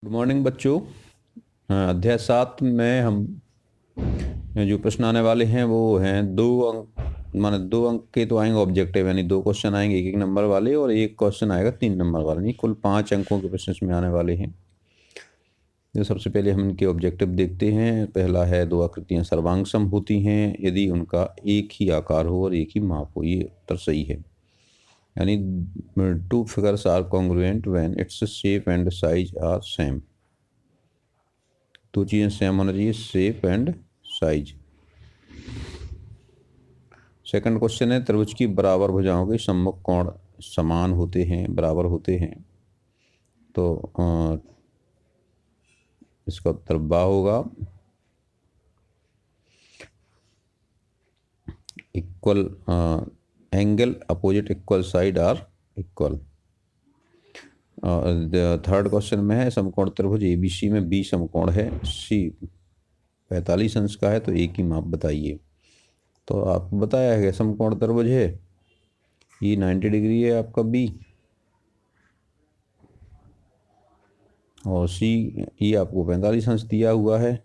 Good morning बच्चों। अध्याय 7 में हम जो प्रश्न आने वाले हैं वो हैं 2 अंक, माने 2 अंक के तो आएंगे ऑब्जेक्टिव, यानी 2 क्वेश्चन आएंगे 1-1 नंबर वाले, और 1 क्वेश्चन आएगा 3 नंबर वाले, यानी कुल 5 अंकों के प्रश्न इसमें आने वाले हैं। तो सबसे पहले हम इनके ऑब्जेक्टिव देखते हैं। पहला है 2 आकृतियां सर्वांग सम होती हैं यदि उनका एक ही आकार हो और एक ही माप हो। ये उत्तर सही है, यानी 2 figures are congruent when it's shape and size are same. 2 चीज़ें सेम होना चाहिए, shape and size. Second question है त्रिभुज की बराबर भुजाओं के सम्मुख कोण समान होते हैं, बराबर होते हैं। तो इसका उत्तर बा होगा। Equal angle opposite equal side are equal. Third question में है समकोण त्रिभुज एबीसी में बी समकोण है, सी 45 अंश का है, तो ए की माप बताइए। तो आपको बताया है कि समकोण त्रिभुज है, ये 90 डिग्री है आपका बी, और सी ये आपको 45 अंश दिया हुआ है।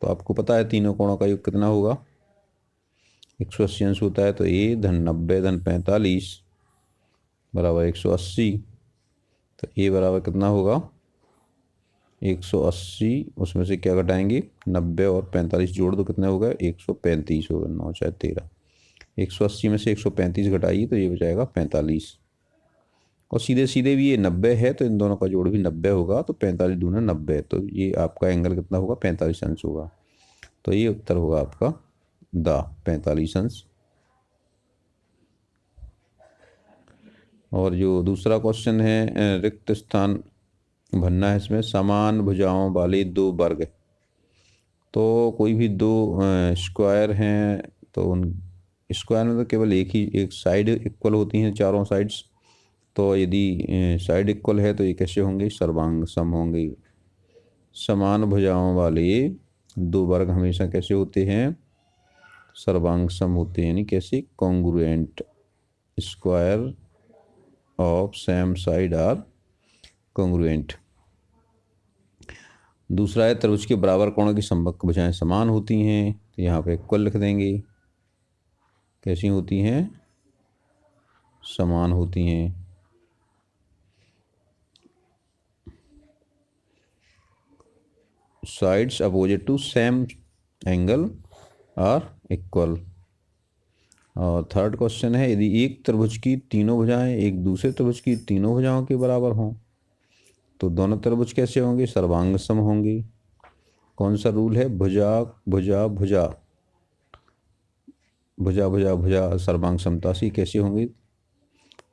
तो आपको पता है तीनों कोणों का योग कितना होगा, 180 अंश होता है। तो ए धन 90 धन 45 बराबर 180। तो ए बराबर कितना होगा 180, उसमें से क्या घटाएंगे 90 और 45 जोड़ दो, कितने हो गए 135 होगा, 9 4 13। 180 में से 135 घटाइए तो ये बचाएगा 45, और सीधे सीधे भी ये 90 है तो इन दोनों का जोड़ भी 90 होगा, तो 45 दूना 90, तो ये आपका एंगल कितना होगा 45 अंश होगा। तो ये उत्तर होगा आपका द 45 अंश। और जो दूसरा क्वेश्चन है रिक्त स्थान भरना है, इसमें समान भुजाओं वाले 2 वर्ग। तो कोई भी 2 स्क्वायर हैं, तो उन स्क्वायर में तो केवल एक साइड इक्वल होती हैं, चारों साइड्स। तो यदि साइड इक्वल है तो ये कैसे होंगे, सर्वांग सम होंगे। समान भुजाओं वाले 2 वर्ग हमेशा कैसे होते हैं, सर्वांग सम होते हैं, यानी कैसे, congruent. Square of same side are congruent. दूसरा है त्रिभुज के बराबर कोणों की समकक्ष भुजाएं समान होती हैं, तो यहाँ पे इक्वल लिख देंगे। कैसी होती हैं, समान होती हैं। Sides opposite to same angle are equal. और थर्ड क्वेश्चन है यदि एक त्रिभुज की तीनों भुजाएं एक दूसरे त्रिभुज की तीनों भुजाओं के बराबर हों तो दोनों त्रिभुज कैसे होंगे, सर्वांग सम होंगे। कौन सा रूल है, भुजा भुजा भुजा भुजा भुजा भुजा सर्वांग समता से कैसे होंगे,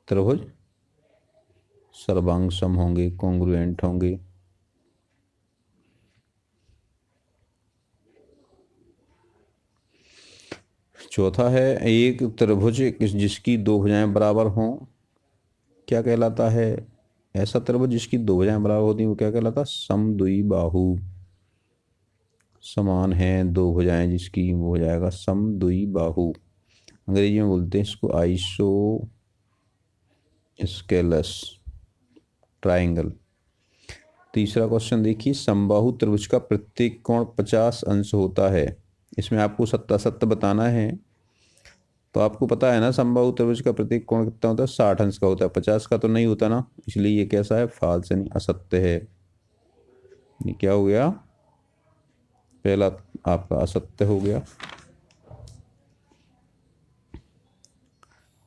त्रिभुज सर्वांग सम होंगे, कॉन्ग्रुएंट होंगे। चौथा है एक त्रिभुज जिसकी 2 भुजाएं बराबर हों क्या कहलाता है, ऐसा त्रिभुज जिसकी 2 भुजाएं बराबर होती हैं वो क्या कहलाता है, समद्विबाहु। समान है 2 भुजाएं जिसकी, वो हो जाएगा समद्विबाहु। अंग्रेजी में बोलते हैं इसको आइसो स्केलस ट्राइंगल। तीसरा क्वेश्चन देखिए, समबाहु त्रिभुज का प्रत्येक कोण 50 अंश होता है। इसमें आपको सत्य बताना है। तो आपको पता है ना समबाहु त्रिभुज का प्रत्येक कोण कितना होता है, 60 अंश का होता है, 50 का तो नहीं होता ना, इसलिए ये कैसा है, फाल्स यानी असत्य है। ये क्या हो गया, पहला आपका असत्य हो गया।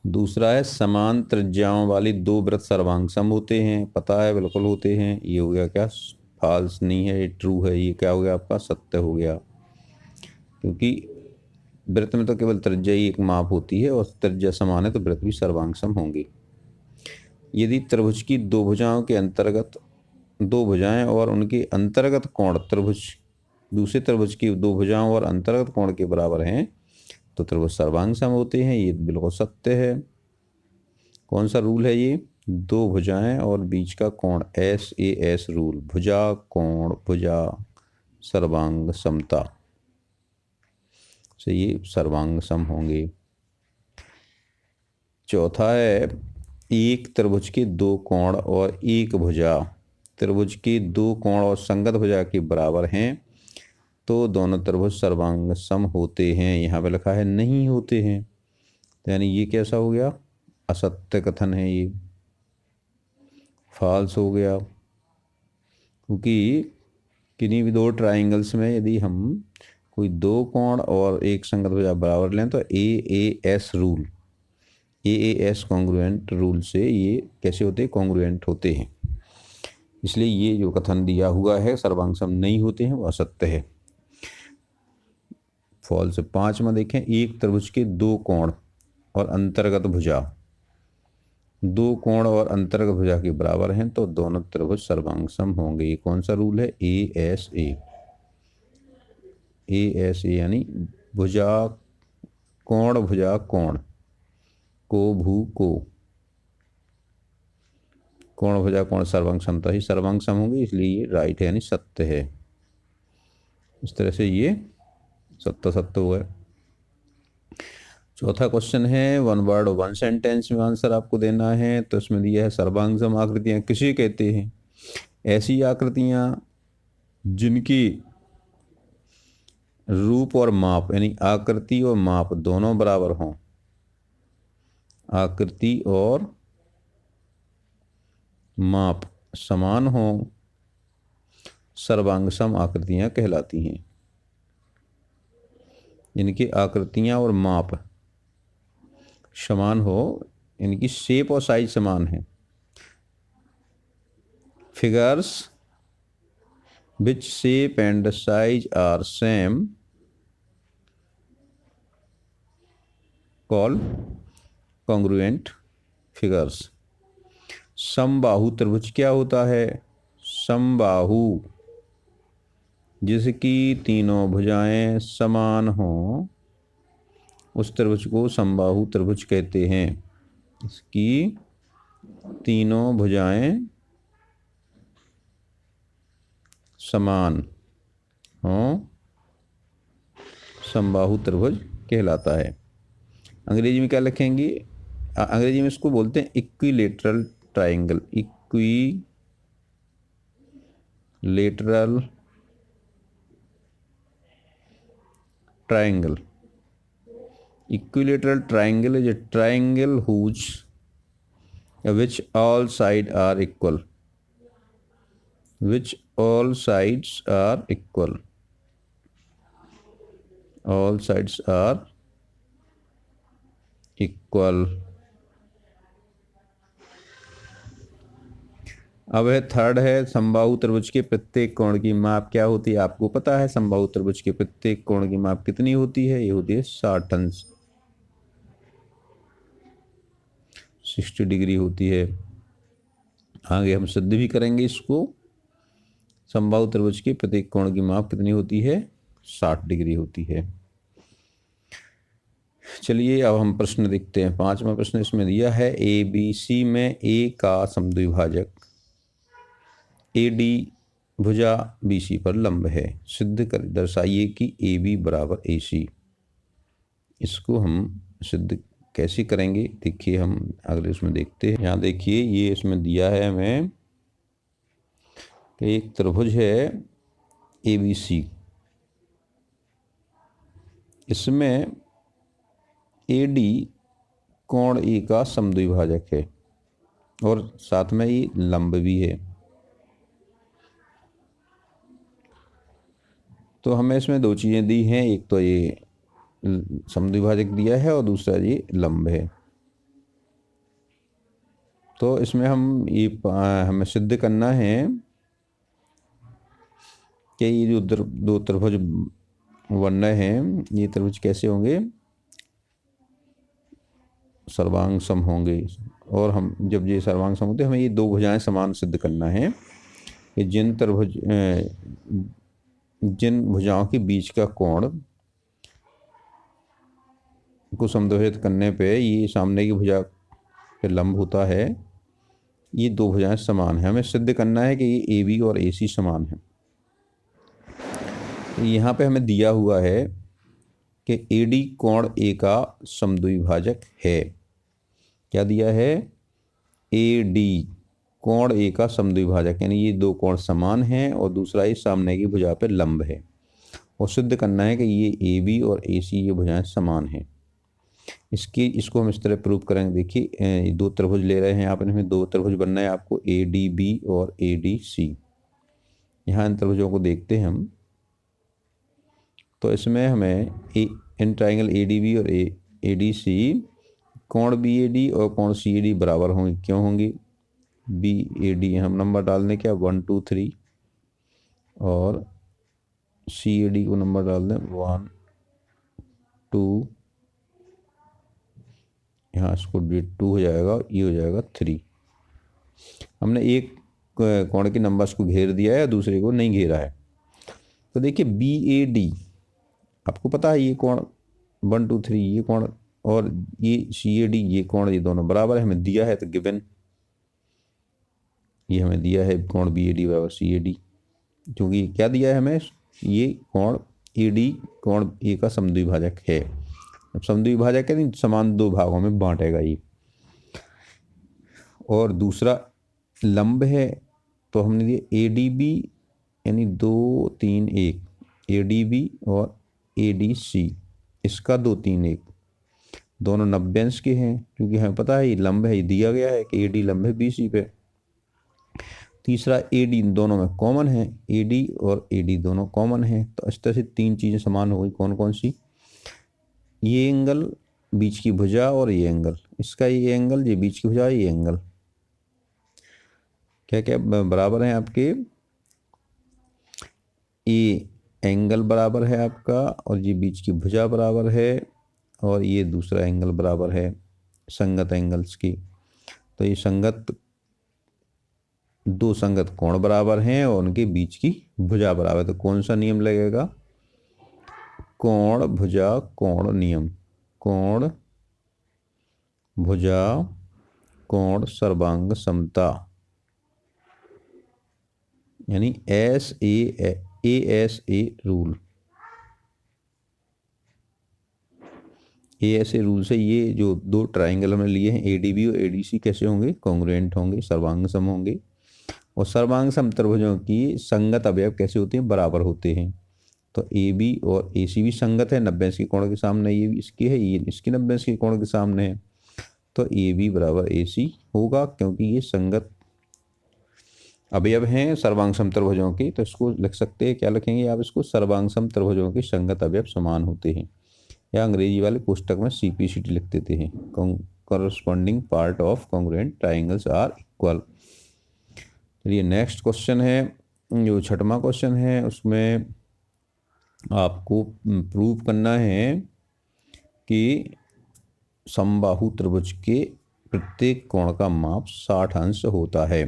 दूसरा है समान त्रिज्याओं वाली 2 वृत्त सर्वांग सम होते हैं, पता है बिल्कुल होते हैं। ये हो गया क्या, फाल्स नहीं है, ये ट्रू है। ये क्या हो गया आपका, सत्य हो गया, क्योंकि वृत्त में तो केवल त्रिज्या ही एक माप होती है, और त्रिज्या समान है तो वृत्त भी सर्वांग सम होंगे। यदि त्रिभुज की 2 भुजाओं के अंतर्गत 2 भुजाएं और उनके अंतर्गत कोण त्रिभुज दूसरे त्रिभुज की 2 भुजाओं और अंतर्गत कोण के बराबर हैं तो त्रिभुज सर्वांग सम होते हैं। ये बिल्कुल सत्य है। कौन सा रूल है ये, 2 भुजाएं और बीच का कोण, SAS रूल, भुजा कोण भुजा सर्वांग समता से ये सर्वांग सम होंगे। चौथा है एक त्रिभुज के 2 कोण और एक भुजा त्रिभुज के दो कोण और संगत भुजा के बराबर हैं तो दोनों त्रिभुज सर्वांग सम होते हैं। यहाँ पे लिखा है नहीं होते हैं, तो यानी ये कैसा हो गया, असत्य कथन है, ये फॉल्स हो गया। क्योंकि किन्हीं भी दो ट्राइंगल्स में यदि हम कोई दो कोण और एक संगत भुजा बराबर लें तो AAS rule, AAS congruent rule से ये कैसे होते हैं, कॉन्ग्रुएंट होते हैं। इसलिए ये जो कथन दिया हुआ है सर्वांग सम नहीं होते हैं वो असत्य है, फॉल्स। 5 में देखें, एक त्रिभुज के दो कोण और अंतर्गत भुजा, दो कोण और अंतर्गत भुजा के बराबर हैं तो दोनों त्रिभुज सर्वांग सम होंगे। ये कौन सा रूल है, ASA, ASA यानी भुजा कोण भुजा कोण, को भू को, कोण भुजा कोण सर्वांग समता ही सर्वांग सम होंगे, इसलिए ये राइट है यानी सत्य है। इस तरह से ये सत्य सत्य हुआ है। चौथा क्वेश्चन है, वन वर्ड वन सेंटेंस में आंसर आपको देना है। तो इसमें दिया है सर्वांग सम आकृतियां किसे कहते हैं, ऐसी आकृतियां जिनकी रूप और माप यानी आकृति और माप दोनों बराबर हों, आकृति और माप समान हो, सर्वांग सम आकृतियां कहलाती हैं। इनकी आकृतियां और माप समान हो, इनकी शेप और साइज समान है। Figures which shape and size are same call congruent figures. समबाहु त्रिभुज क्या होता है, समबाहु जिसकी तीनों भुजाएं समान हों उस त्रिभुज को समबाहु त्रिभुज कहते हैं। इसकी तीनों भुजाएं समान हों, समबाहु त्रिभुज कहलाता है। अंग्रेजी में क्या लिखेंगे, अंग्रेजी में इसको बोलते हैं equilateral triangle, equilateral triangle. Equilateral triangle is a triangle whose which all sides are equal, which all sides are equal, all sides are equal। अब है थर्ड है, समबाहु त्रिभुज के प्रत्येक कोण की माप क्या होती है। आपको पता है समबाहु त्रिभुज के प्रत्येक कोण की माप कितनी होती है, ये होती है 60 अंश, 60 डिग्री होती है। आगे हम सिद्ध भी करेंगे इसको, समबाहु त्रिभुज के प्रत्येक कोण की माप कितनी होती है, 60 डिग्री होती है। चलिए अब हम प्रश्न देखते हैं। 5वां प्रश्न इसमें दिया है, ABC में A का समद्विभाजक AD भुजा BC पर लंब है, सिद्ध कर दर्शाइए कि AB बराबर AC। इसको हम सिद्ध कैसे करेंगे, देखिए हम अगले इसमें देखते हैं। यहाँ देखिए ये इसमें दिया है हमें कि एक त्रिभुज है ABC, इसमें AD कोण A का समद्विभाजक है और साथ में ये लंब भी है। तो हमें इसमें दो चीज़ें दी हैं, एक तो ये समद्विभाजक दिया है और दूसरा ये लंब है। तो इसमें हम ये हमें सिद्ध करना है कि ये जो दो त्रिभुज बन रहे हैं ये त्रिभुज कैसे होंगे, सर्वांग सम होंगे। और हम जब ये सर्वांग सम होते हैं हमें ये दो भुजाएं समान सिद्ध करना है कि जिन भुजाओं के बीच का कोण को समद्विभाजित करने पे ये सामने की भुजा पे लंब होता है, ये दो भुजाएं समान है। हमें सिद्ध करना है कि ये AB और AC समान है। यहाँ पे हमें दिया हुआ है कि AD कोण A का समद्विभाजक है। क्या दिया है, AD कोण ए का समद्विभाजक, यानी ये दो कोण समान हैं और दूसरा ये सामने की भुजा पे लंब है, और सिद्ध करना है कि ये ए बी और ए सी ये भुजाएं समान हैं। इसको हम इस तरह प्रूव करेंगे। देखिए दो त्रिभुज ले रहे हैं आप, इनमें दो त्रिभुज बनना है आपको, ए डी बी और ए डी सी। यहाँ इन त्रिभुजों को देखते हैं हम, तो इसमें हमें इन ट्राइंगल ए डी बी और ए डी सी कोण बी ए डी और कोण सी ए डी बराबर होंगे। क्यों होंगे? बी ए डी हम नंबर डाल दें क्या, 1 2 3, और सी ए डी को नंबर डाल दें 1 2, यहाँ इसको 2 हो जाएगा, ये हो जाएगा 3। हमने एक कोण के नंबर्स को घेर दिया है, दूसरे को नहीं घेरा है। तो देखिए बी ए डी, आपको पता है ये कोण 1 2 3 ये कोण, और ये सी ए डी ये कोण, ये दोनों बराबर है, हमें दिया है तो गिवन ये हमें दिया है कोण बी ए डी बराबर सी ए डी, क्योंकि क्या दिया है हमें, ये कोण ए डी कोण ए का समद्विभाजक है। अब समद्विभाजक है नहीं, समान दो भागों में बांटेगा ये, और दूसरा लंब है, तो हमने दिया ए डी बी यानी 2 3 1, ए डी बी और ए डी सी, इसका 2 3 1, दोनों 90 अंश के हैं, क्योंकि हमें पता है ये लंब है, ये दिया गया है कि ए डी लंब है बी सी पे। तीसरा ए डी दोनों में कॉमन है, ए डी और ए डी दोनों कॉमन है, तो इस तरह से तीन चीज़ें समान हो गई। कौन कौन सी? ये एंगल, बीच की भुजा, और ये एंगल, इसका ये एंगल, ये बीच की भुजा, ये एंगल क्या क्या बराबर हैं आपके, ये एंगल बराबर है आपका, और ये बीच की भुजा बराबर है, और ये दूसरा एंगल बराबर है संगत एंगल्स की। तो ये दो संगत कोण बराबर हैं और उनके बीच की भुजा बराबर है। तो कौन सा नियम लगेगा? कोण भुजा कोण नियम, कोण भुजा कोण सर्वांग समता, यानी ASA रूल। ASA रूल से ये जो दो ट्राइंगल हमने लिए हैं ADB और ADC कैसे होंगे? कॉन्ग्रुएंट होंगे, सर्वांग सम होंगे। और सर्वांग सम त्रिभुजों की संगत अवयव कैसे होते हैं? बराबर होते हैं। तो AB और AC भी संगत है, 90 अंश के कोण के सामने, ये भी इसकी है, ये इसकी 90 अंश के कोण के सामने है, तो AB बराबर AC होगा, क्योंकि ये संगत अवयव हैं सर्वांग सम त्रिभुजों की। तो इसको लिख सकते हैं, क्या लिखेंगे आप इसको? सर्वांग सम त्रिभुजों के संगत अवयव समान होते हैं, या अंग्रेजी वाले पुस्तक में CPCT लिख देते हैं, corresponding part of congruent triangles are equal. चलिए नेक्स्ट क्वेश्चन है, जो छठवां क्वेश्चन है, उसमें आपको प्रूव करना है कि समबाहु त्रिभुज के प्रत्येक कोण का माप 60 अंश होता है।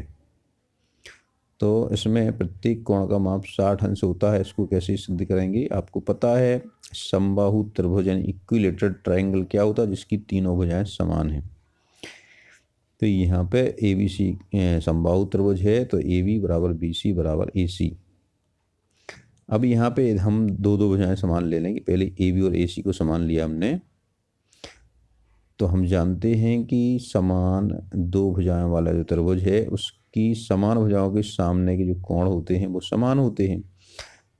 तो इसमें प्रत्येक कोण का माप 60 अंश होता है, इसको कैसे सिद्ध करेंगे? आपको पता है समबाहु त्रिभुज यानी इक्विलेटरल ट्राइंगल क्या होता है? जिसकी तीनों भुजाएं समान हैं। तो यहाँ पे ABC समबाहु त्रिभुज है, तो AB बराबर BC बराबर AC। अब यहाँ पे हम दो भुजाएं समान ले लेंगे। पहले AB और AC को समान लिया हमने, तो हम जानते हैं कि समान दो भुजाओं वाला जो त्रिभुज है उसकी समान भुजाओं के सामने के जो कोण होते हैं वो समान होते हैं।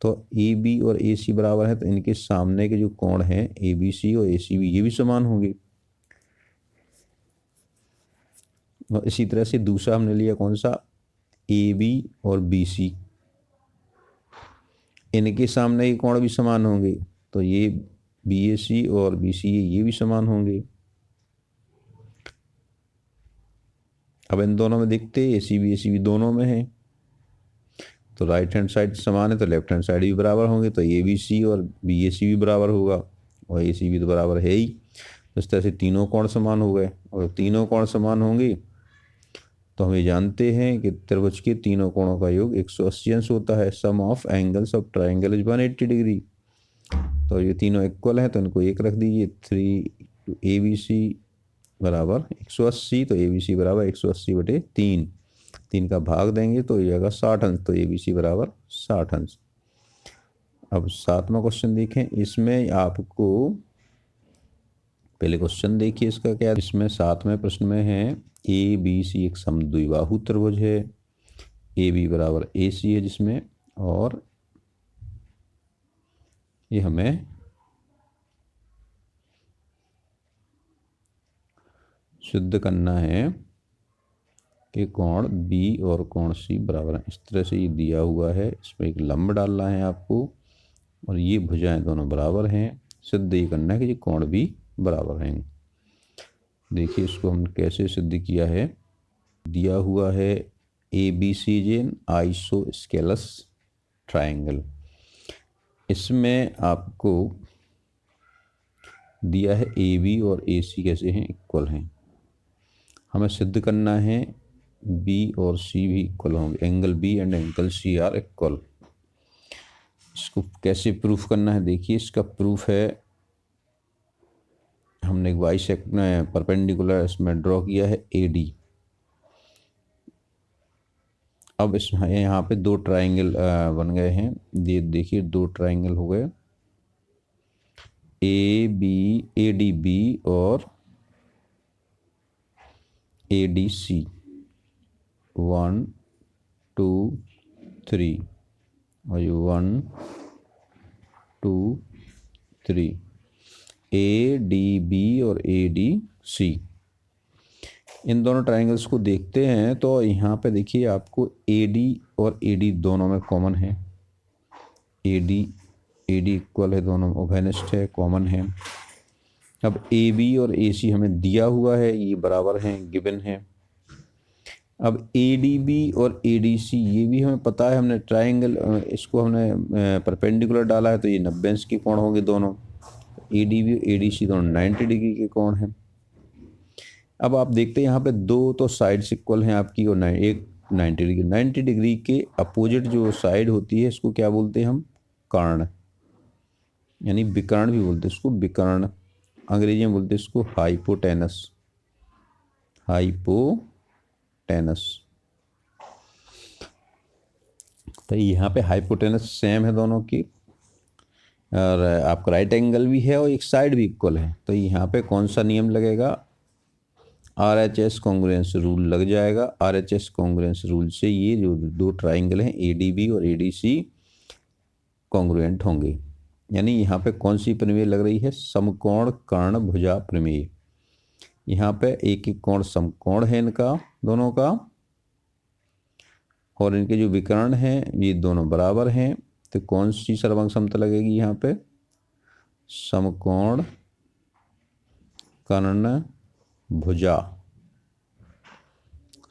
तो AB और AC बराबर है, तो इनके सामने के जो कोण हैं ABC और ACB ये भी समान होंगे। और इसी तरह से दूसरा हमने लिया कौन सा? AB और BC, इनके सामने के कोण भी समान होंगे, तो ये BAC और BC ये भी समान होंगे। अब इन दोनों में देखते ACB ACB दोनों में है, तो राइट हैंड साइड समान है, तो लेफ्ट हैंड साइड भी बराबर होंगे, तो ABC और BAC भी बराबर होगा, और ACB तो बराबर है ही। तो इस तरह से तीनों कोण समान हो गए, और तीनों कोण समान होंगे तो हम ये जानते हैं कि त्रिभुज के तीनों कोणों का योग 180 अंश होता है। Sum of angles of triangle is 180 degree. तो ये तीनों इक्वल हैं, तो इनको एक रख दीजिए। 3 ABC बराबर 180, तो ABC बराबर 180/3, 3 का भाग देंगे तो ये आएगा 60 अंश, तो ABC बराबर 60 अंश। अब 7वां क्वेश्चन देखें, इसमें आपको पहले क्वेश्चन देखिए इसका क्या, इसमें 7वें प्रश्न में है ए बी सी एक समद्विबाहु त्रिभुज है, ए बी बराबर ए सी है जिसमें, और ये हमें सिद्ध करना है कि कोण बी और कोण सी बराबर है। इस तरह से ये दिया हुआ है, इसमें एक लंब डालना है आपको, और ये भुजाएं दोनों बराबर हैं। सिद्ध ये करना है कि ये कोण भी बराबर हैं। देखिए इसको हम कैसे सिद्ध किया है। दिया हुआ है A B C an isosceles triangle, इसमें आपको दिया है ए बी और ए सी कैसे हैं, इक्वल हैं। हमें सिद्ध करना है बी और सी भी इक्वल होंगे, angle B and angle C are equal. इसको कैसे प्रूफ करना है, देखिए इसका प्रूफ है, हमने एक बाइसेक्टर परपेंडिकुलर इसमें ड्रॉ किया है ए डी। अब इस यहाँ पे दो ट्राइंगल बन गए हैं, ये देखिए दो ट्राइंगल हो गए, ए डी बी और ए डी सी, 1 2 3 और ये 1 2 3, ए डी बी और ए डी सी। इन दोनों ट्राइंगल्स को देखते हैं तो यहाँ पे देखिए आपको ए डी और ए डी दोनों में कॉमन है, ए डी इक्वल है, दोनों ओवेनिस्ट है, कॉमन है। अब ए बी और ए सी हमें दिया हुआ है, ये बराबर हैं, गिवन है। अब ए डी बी और ए डी सी ये भी हमें पता है, हमने ट्राइंगल इसको हमने परपेंडिकुलर डाला है तो ये 90 अंश के कोण होंगे दोनों। ए डी बी और ए डी सी दोनों 90 डिग्री के कोण हैं। अब आप देखते हैं यहाँ पे दो तो साइड्स इक्वल हैं आपकी, और एक 90 डिग्री के अपोजिट जो साइड होती है इसको क्या बोलते हैं हम, कर्ण, यानी विकर्ण भी बोलते हैं इसको, विकर्ण अंग्रेजी में बोलते हैं इसको हाइपोटेनस, तो यहाँ पे हाइपोटेनस सेम है दोनों की, और आपका राइट एंगल भी है और एक साइड भी इक्वल है। तो यहाँ पे कौन सा नियम लगेगा, RHS कॉन्ग्रुएंस रूल लग जाएगा। RHS कॉन्ग्रुएंस रूल से ये जो दो ट्राइंगल हैं ADB और ADC कॉन्ग्रुएंट होंगे। यानी यहाँ पे कौन सी प्रमेय लग रही है, समकोण कर्ण भुजा प्रमेय। यहाँ पे एक एक कोण समकोण है इनका दोनों का, और इनके जो विकर्ण हैं ये दोनों बराबर हैं। तो कौन सी सर्वांग समता लगेगी यहाँ पे, समकोण कर्ण भुजा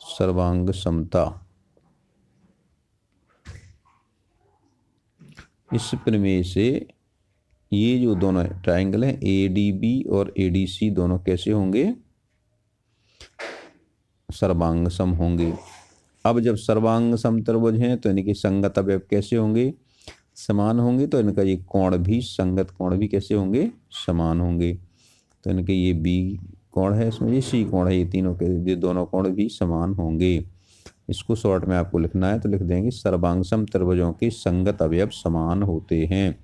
सर्वांग समता। इस प्रमेय से ये जो दोनों ट्राइंगल हैं ADB और ADC दोनों कैसे होंगे, सर्वांग सम होंगे। अब जब सर्वांग सम त्रिभुज हैं तो इनके संगत अवयव कैसे होंगे, समान होंगे। तो इनका ये कोण भी, संगत कोण भी कैसे होंगे, समान होंगे। तो इनके ये B कोण है, इसमें ये C कोण है, ये तीनों के ये दोनों कोण भी समान होंगे। इसको शॉर्ट में आपको लिखना है तो लिख देंगे सर्वांग सम त्रिभुजों के संगत अवयव समान होते हैं।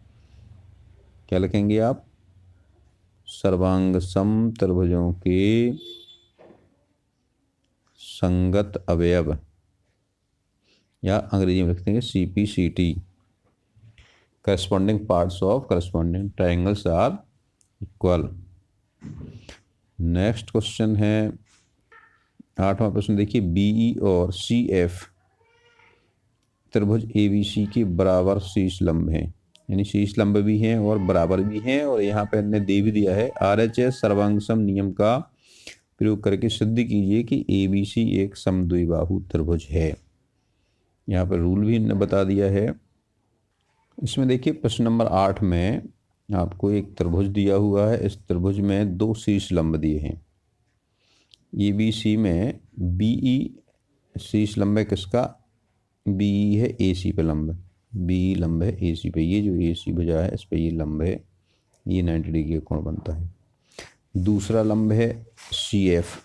क्या लिखेंगे आप, सर्वांग सम त्रिभुजों के संगत अवयव, या अंग्रेजी में लिखते हैं CPCT, corresponding parts of corresponding triangles are equal. Next question है 8वां प्रश्न, देखिए BE और CF त्रिभुज ABC के बराबर शीर्ष लंब हैं, यानी शीर्ष लंब भी हैं और बराबर भी हैं। और यहाँ पे हमने दे भी दिया है RHS सर्वांग सम नियम का प्रयोग करके सिद्ध कीजिए कि ABC एक समद्विबाहु त्रिभुज है। यहाँ पर रूल भी इन्होंने बता दिया है। इसमें देखिए प्रश्न नंबर 8 में आपको एक त्रिभुज दिया हुआ है, इस त्रिभुज में दो शीर्ष लंब दिए हैं। ABC में BE शीर्ष लंब है किसका, BE है AC पे लंब, BE लंब है AC पे, ये जो AC भुजा है इस पे ये लंब है, ये 90 डिग्री का कोण बनता है। दूसरा लंब है CF,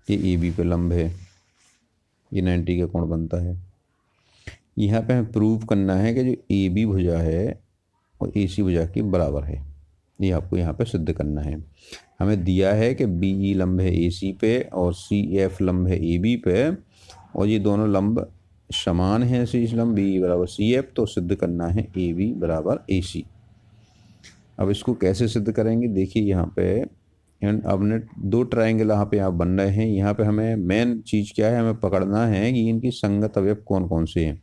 ये AB पे लंब है, ये 90 का कोण बनता है। यहाँ पे हमें प्रूव करना है कि जो AB भुजा है और AC भुजा के बराबर है। ये आपको यहाँ पे सिद्ध करना है। हमें दिया है कि BE लंब है AC पे और CF लंब है AB पे, और ये दोनों लंब समान हैं शीर्ष लंब BE बराबर CF, तो सिद्ध करना है AB बराबर AC। अब इसको कैसे सिद्ध करेंगे, देखिए यहाँ पे आपने दो ट्रायंगल यहाँ पे आप बन रहे हैं। यहाँ पे हमें मेन चीज़ क्या है, हमें पकड़ना है कि इनकी संगत अवयव कौन कौन से हैं।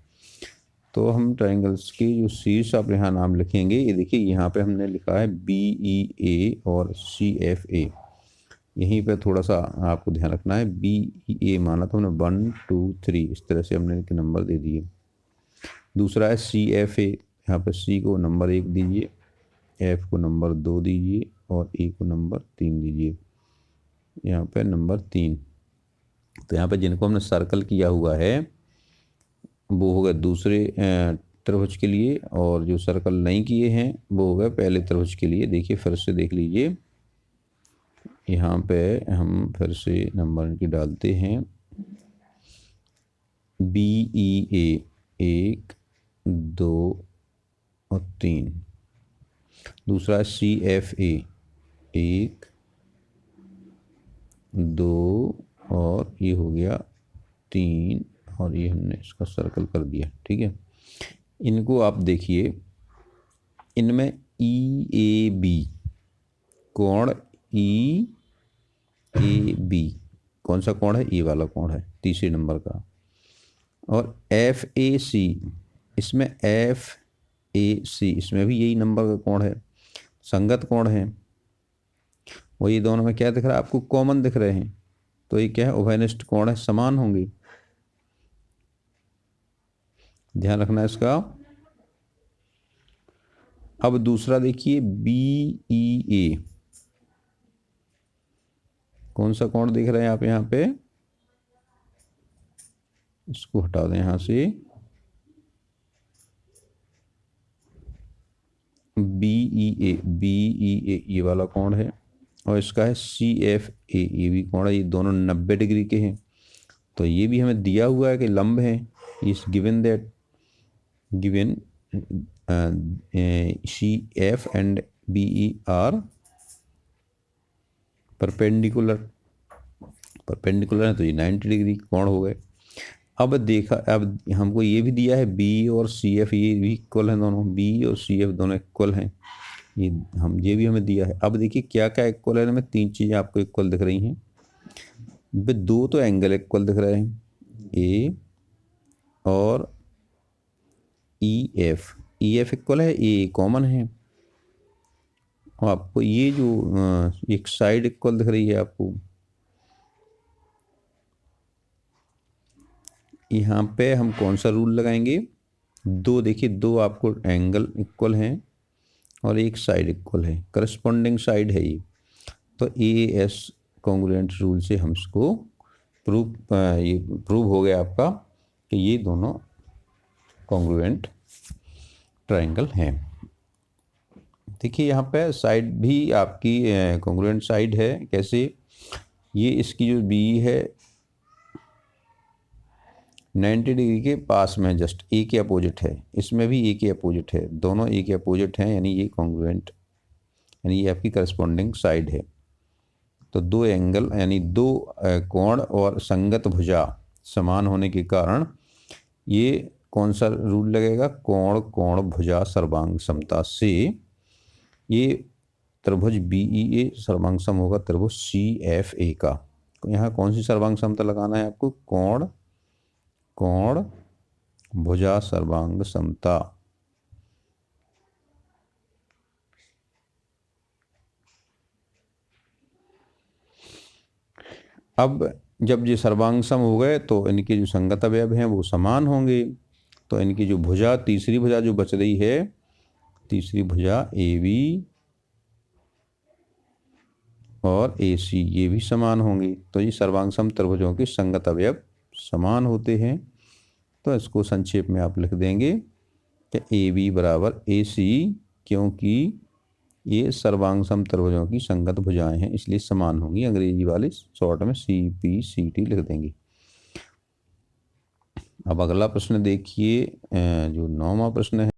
तो हम ट्रायंगल्स की जो शीर्ष आप यहाँ नाम लिखेंगे, ये देखिए यहाँ पे हमने लिखा है BEA और CFA। यहीं पे थोड़ा सा आपको ध्यान रखना है, BEA माना तो हमने 1 2 3 इस तरह से हमने इनके नंबर दे दिए। दूसरा है CFA, यहाँ पे C को नंबर 1 दीजिए, F को नंबर 2 दीजिए और A को नंबर 3 दीजिए। यहाँ पे नंबर 3। तो यहाँ पे जिनको हमने सर्कल किया हुआ है वो हो गए दूसरे त्रिभुज के लिए, और जो सर्कल नहीं किए हैं वो हो गए पहले त्रिभुज के लिए। देखिए फिर से देख लीजिए, यहाँ पे हम फिर से नंबर इनकी डालते हैं। BEA 1 2 और 3। दूसरा CFA 1 2 और ये हो गया 3, और ये हमने इसका सर्कल कर दिया, ठीक है। इनको आप देखिए, इनमें EAB कोण, EAB कौन सा कोण है, ये वाला कोण है तीसरे नंबर का। और FAC, इसमें FAC इसमें भी यही नंबर का कोण है, संगत कोण है। वो ये दोनों में क्या दिख रहा है आपको, कॉमन दिख रहे हैं, तो ये क्या है, उभयनिष्ठ कोण है, समान होंगे। ध्यान रखना है इसका। अब दूसरा देखिए BEA, कौन सा कोण देख रहे हैं आप यहाँ पे, इसको हटा दें यहाँ से। BEA ये वाला कोण है, और इसका है CFA, ये भी कोण है, ये दोनों 90 डिग्री के हैं। तो ये भी हमें दिया हुआ है कि लंब है, इस given that given CF and BE are perpendicular है, तो ये 90 डिग्री कोण हो गए। अब देखा, अब हमको ये भी दिया है BE और CF ये भी इक्वल हैं, दोनों BE और CF दोनों इक्वल हैं, ये भी हमें दिया है। अब देखिए क्या क्या इक्वल है, इनमें 3 चीज़ें आपको इक्वल दिख रही हैं। दो तो एंगल इक्वल दिख रहे हैं, A और EF इक्वल है, A कॉमन है। और आपको ये जो एक साइड इक्वल दिख रही है आपको, यहाँ पे हम कौन सा रूल लगाएंगे, दो देखिए, दो आपको एंगल इक्वल हैं और एक साइड इक्वल है, करस्पॉन्डिंग साइड है ये। तो AS कॉन्ग्रुएंट रूल से हम इसको ये प्रूव हो गया आपका कि ये दोनों कॉन्ग्रुएंट ट्रायंगल हैं। देखिए यहाँ पे साइड भी आपकी कॉन्ग्रुएंट साइड है, कैसे, ये इसकी जो BE है 90 डिग्री के पास में जस्ट A के अपोजिट है, इसमें भी A के अपोजिट है, दोनों A के अपोजिट हैं, यानी ये कॉन्ग्रुएंट, यानी ये आपकी करस्पॉन्डिंग साइड है। तो दो एंगल यानी दो कोण और संगत भुजा समान होने के कारण ये कौन सा रूल लगेगा, कोण कोण भुजा सर्वांग समता से ये त्रिभुज BEA सर्वांग सम होगा त्रिभुज CFA का। तो यहाँ कौन सी सर्वांग समता लगाना है आपको, कोण कोण भुजा सर्वांग समता। अब जब ये सर्वांग सम हो गए तो इनके जो संगत अवयव हैं वो समान होंगे। तो इनकी जो भुजा, तीसरी भुजा जो बच रही है, तीसरी भुजा AB और AC ये भी समान होंगी। तो ये सर्वांग सम त्रिभुजों के संगत अवयव समान होते हैं। तो इसको संक्षेप में आप लिख देंगे कि AB बराबर AC, क्योंकि ये सर्वांग सम त्रिभुजों की संगत भुजाएं हैं इसलिए समान होंगी। अंग्रेजी वाले शॉर्ट में CPCT लिख देंगे। अब अगला प्रश्न देखिए, जो 9वां प्रश्न है।